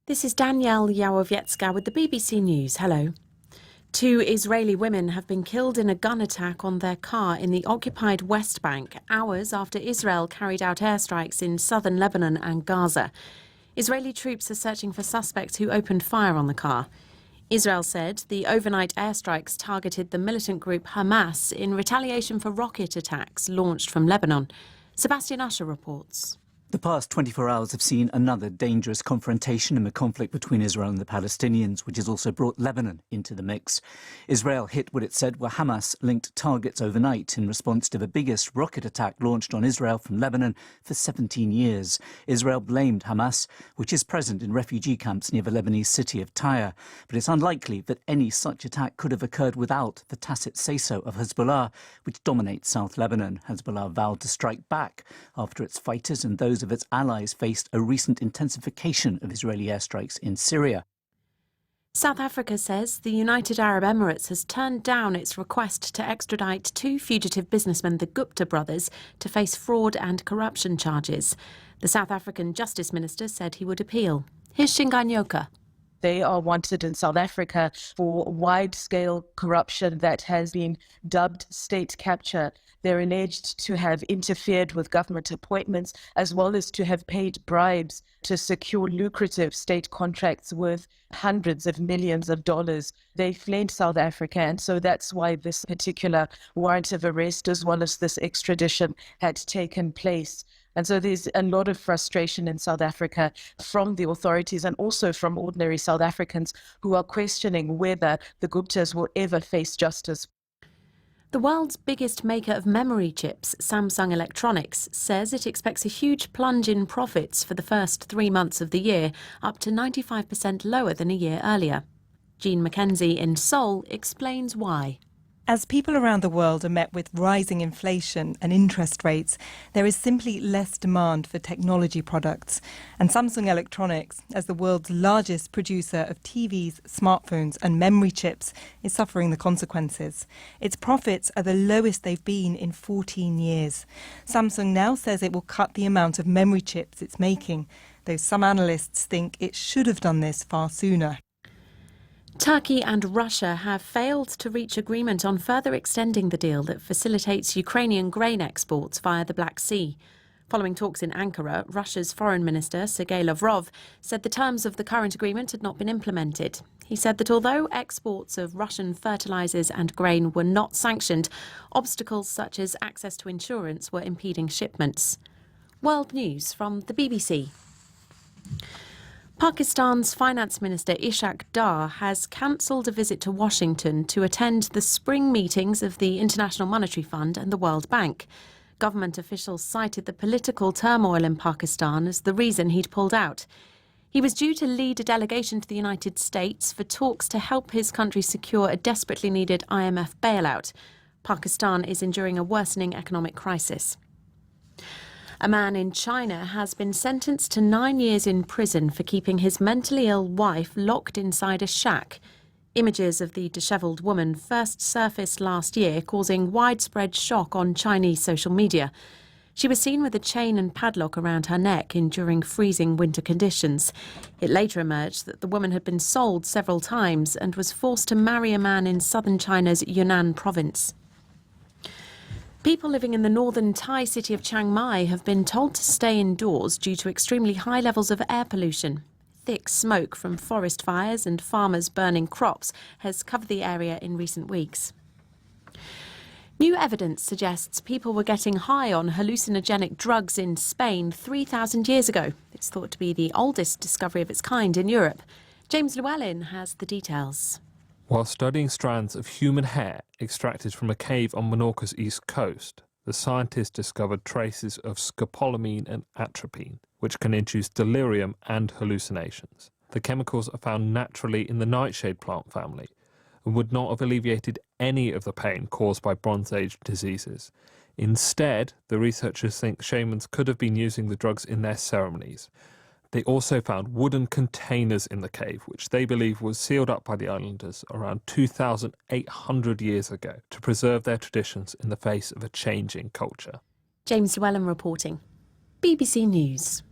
This is Danielle Yawowiecka with the BBC News. Hello. 2 Israeli women have been killed in a gun attack on their car in the occupied West Bank, hours after Israel carried out airstrikes in southern Lebanon and Gaza. Israeli troops are searching for suspects who opened fire on the car. Israel said the overnight airstrikes targeted the militant group Hamas in retaliation for rocket attacks launched from Lebanon. Sebastian Usher reports. The past 24 hours have seen another dangerous confrontation in the conflict between Israel and the Palestinians, which has also brought Lebanon into the mix. Israel hit what it said were Hamas-linked targets overnight in response to the biggest rocket attack launched on Israel from Lebanon for 17 years. Israel blamed Hamas, which is present in refugee camps near the Lebanese city of Tyre. But it's unlikely that any such attack could have occurred without the tacit say-so of Hezbollah, which dominates South Lebanon. Hezbollah vowed to strike back after its fighters and those of its allies faced a recent intensification of Israeli airstrikes in Syria. South Africa says the United Arab Emirates has turned down its request to extradite 2 fugitive businessmen, the Gupta brothers, to face fraud and corruption charges. The South African Justice Minister said he would appeal. Here's Shingai Nyoka. They are wanted in South Africa for wide-scale corruption that has been dubbed state capture. They're alleged to have interfered with government appointments as well as to have paid bribes to secure lucrative state contracts worth hundreds of millions of dollars. They fled South Africa, and so that's why this particular warrant of arrest as well as this extradition had taken place. And so there's a lot of frustration in South Africa from the authorities and also from ordinary South Africans who are questioning whether the Guptas will ever face justice. The world's biggest maker of memory chips, Samsung Electronics, says it expects a huge plunge in profits for the first 3 months of the year, up to 95% lower than a year earlier. Jean McKenzie in Seoul explains why. As people around the world are met with rising inflation and interest rates, there is simply less demand for technology products. And Samsung Electronics, as the world's largest producer of TVs, smartphones and memory chips, is suffering the consequences. Its profits are the lowest they've been in 14 years. Samsung now says it will cut the amount of memory chips it's making, though some analysts think it should have done this far sooner. Turkey and Russia have failed to reach agreement on further extending the deal that facilitates Ukrainian grain exports via the Black Sea. Following talks in Ankara, Russia's Foreign Minister Sergei Lavrov said the terms of the current agreement had not been implemented. He said that although exports of Russian fertilizers and grain were not sanctioned, obstacles such as access to insurance were impeding shipments. World News from the BBC. Pakistan's Finance Minister Ishaq Dar has cancelled a visit to Washington to attend the spring meetings of the International Monetary Fund and the World Bank. Government officials cited the political turmoil in Pakistan as the reason he'd pulled out. He was due to lead a delegation to the United States for talks to help his country secure a desperately needed IMF bailout. Pakistan is enduring a worsening economic crisis. A man in China has been sentenced to 9 years in prison for keeping his mentally ill wife locked inside a shack. Images of the dishevelled woman first surfaced last year, causing widespread shock on Chinese social media. She was seen with a chain and padlock around her neck enduring freezing winter conditions. It later emerged that the woman had been sold several times and was forced to marry a man in southern China's Yunnan province. People living in the northern Thai city of Chiang Mai have been told to stay indoors due to extremely high levels of air pollution. Thick smoke from forest fires and farmers burning crops has covered the area in recent weeks. New evidence suggests people were getting high on hallucinogenic drugs in Spain 3,000 years ago. It's thought to be the oldest discovery of its kind in Europe. James Llewellyn has the details. While studying strands of human hair extracted from a cave on Menorca's east coast, the scientists discovered traces of scopolamine and atropine, which can induce delirium and hallucinations. The chemicals are found naturally in the nightshade plant family and would not have alleviated any of the pain caused by Bronze Age diseases. Instead, the researchers think shamans could have been using the drugs in their ceremonies. They also found wooden containers in the cave, which they believe was sealed up by the islanders around 2,800 years ago to preserve their traditions in the face of a changing culture. James Llewellyn reporting. BBC News.